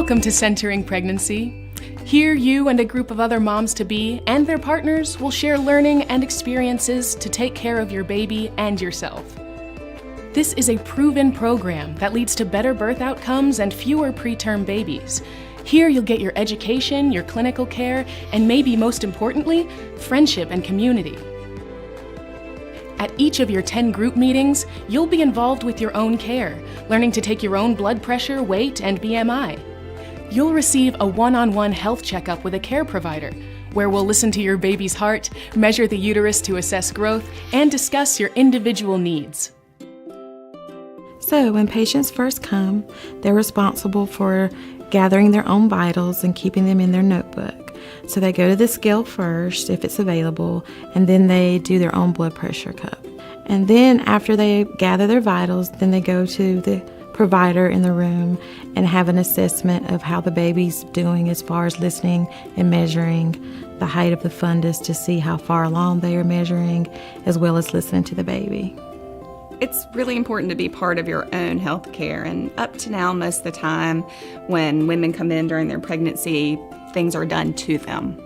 Welcome to Centering Pregnancy. Here, you and a group of other moms-to-be and their partners will share learning and experiences to take care of your baby and yourself. This is a proven program that leads to better birth outcomes and fewer preterm babies. Here, you'll get your education, your clinical care, and maybe most importantly, friendship and community. At each of your 10 group meetings, you'll be involved with your own care, learning to take your own blood pressure, weight, and BMI. You'll receive a one-on-one health checkup with a care provider, where we'll listen to your baby's heart, measure the uterus to assess growth, and discuss your individual needs. So when patients first come, they're responsible for gathering their own vitals and keeping them in their notebook. So they go to the scale first, if it's available, and then they do their own blood pressure cup. And then after they gather their vitals, then they go to the provider in the room and have an assessment of how the baby's doing as far as listening and measuring the height of the fundus to see how far along they are measuring, as well as listening to the baby. It's really important to be part of your own health care, and up to now, most of the time when women come in during their pregnancy, things are done to them.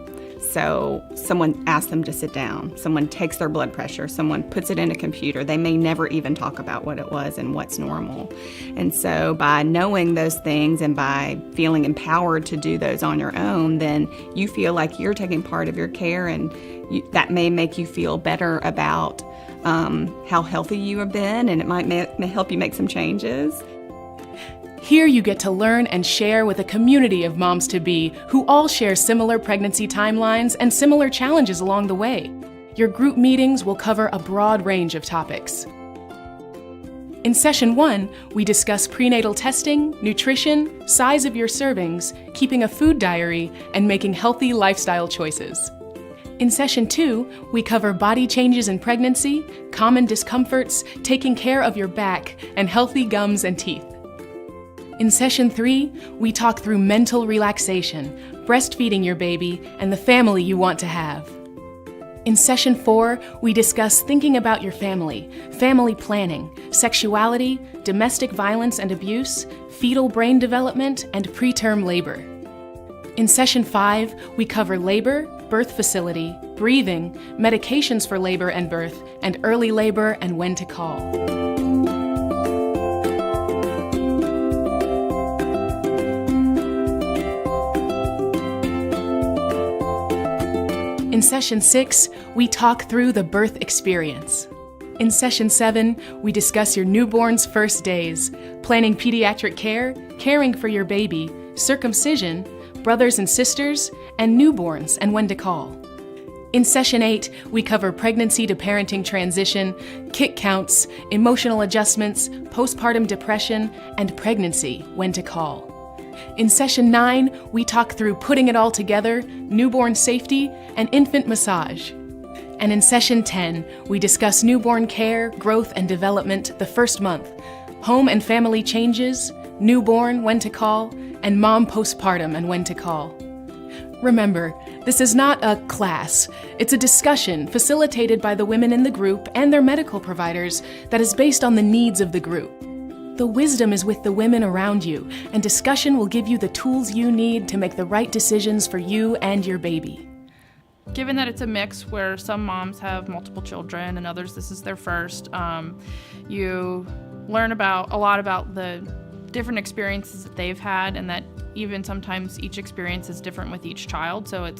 So someone asks them to sit down, someone takes their blood pressure, someone puts it in a computer. They may never even talk about what it was and what's normal. And so by knowing those things and by feeling empowered to do those on your own, then you feel like you're taking part of your care, and that may make you feel better about how healthy you have been, and it might may help you make some changes. Here you get to learn and share with a community of moms-to-be who all share similar pregnancy timelines and similar challenges along the way. Your group meetings will cover a broad range of topics. In Session 1, we discuss prenatal testing, nutrition, size of your servings, keeping a food diary, and making healthy lifestyle choices. In Session 2, we cover body changes in pregnancy, common discomforts, taking care of your back, and healthy gums and teeth. In Session 3, we talk through mental relaxation, breastfeeding your baby, and the family you want to have. In Session 4, we discuss thinking about your family, family planning, sexuality, domestic violence and abuse, fetal brain development, and preterm labor. In Session 5, we cover labor, birth facility, breathing, medications for labor and birth, and early labor and when to call. In Session 6, we talk through the birth experience. In Session 7, we discuss your newborn's first days, planning pediatric care, caring for your baby, circumcision, brothers and sisters, and newborns and when to call. In Session 8, we cover pregnancy to parenting transition, kick counts, emotional adjustments, postpartum depression, and pregnancy, when to call. In Session 9, we talk through putting it all together, newborn safety, and infant massage. And in Session 10, we discuss newborn care, growth and development the first month, home and family changes, newborn, when to call, and mom postpartum and when to call. Remember, this is not a class. It's a discussion facilitated by the women in the group and their medical providers that is based on the needs of the group. The wisdom is with the women around you, and discussion will give you the tools you need to make the right decisions for you and your baby. Given that it's a mix where some moms have multiple children and others this is their first, you learn a lot about the different experiences that they've had, and that even sometimes each experience is different with each child. So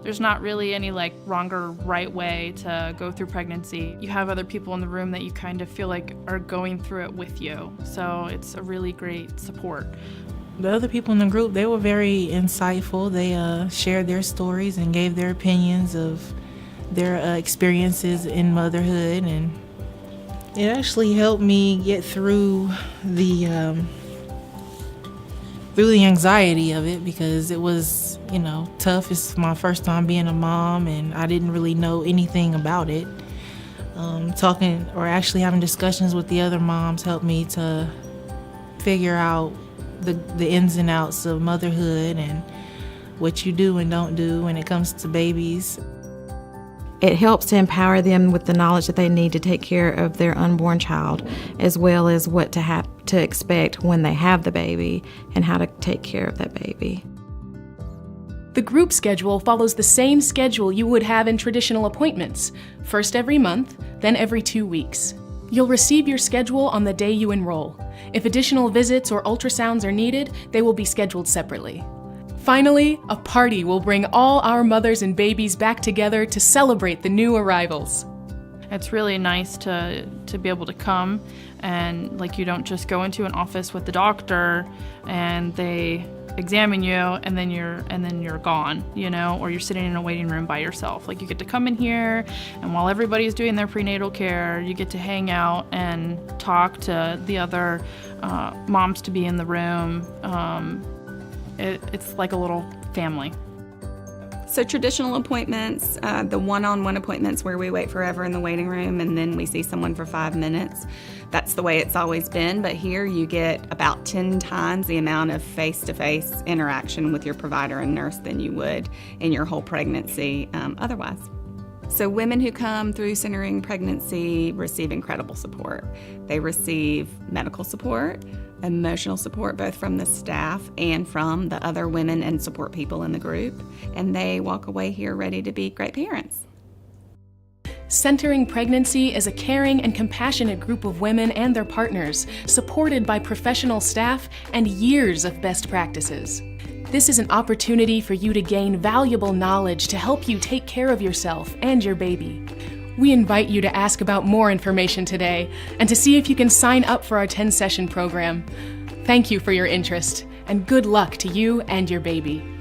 there's not really any wrong or right way to go through pregnancy. You have other people in the room that you kind of feel like are going through it with you. So it's a really great support. The other people in the group, they were very insightful. They shared their stories and gave their opinions of their experiences in motherhood, and it actually helped me get through the anxiety of it, because it was, tough. It's my first time being a mom, and I didn't really know anything about it. Talking or actually having discussions with the other moms helped me to figure out the ins and outs of motherhood and what you do and don't do when it comes to babies. It helps to empower them with the knowledge that they need to take care of their unborn child, as well as what to expect when they have the baby and how to take care of that baby. The group schedule follows the same schedule you would have in traditional appointments, first every month, then every 2 weeks. You'll receive your schedule on the day you enroll. If additional visits or ultrasounds are needed, they will be scheduled separately. Finally, a party will bring all our mothers and babies back together to celebrate the new arrivals. It's really nice to be able to come and you don't just go into an office with the doctor and they examine you and then you're gone, or you're sitting in a waiting room by yourself. You get to come in here, and while everybody's doing their prenatal care, you get to hang out and talk to the other moms to be in the room. It's like a little family. So traditional appointments, the one-on-one appointments where we wait forever in the waiting room and then we see someone for 5 minutes, that's the way it's always been. But here you get about 10 times the amount of face-to-face interaction with your provider and nurse than you would in your whole pregnancy otherwise. So women who come through centering pregnancy receive incredible support. They receive medical support, emotional support, both from the staff and from the other women and support people in the group, and they walk away here ready to be great parents. Centering Pregnancy is a caring and compassionate group of women and their partners, supported by professional staff and years of best practices. This is an opportunity for you to gain valuable knowledge to help you take care of yourself and your baby. We invite you to ask about more information today and to see if you can sign up for our 10-session program. Thank you for your interest, and good luck to you and your baby.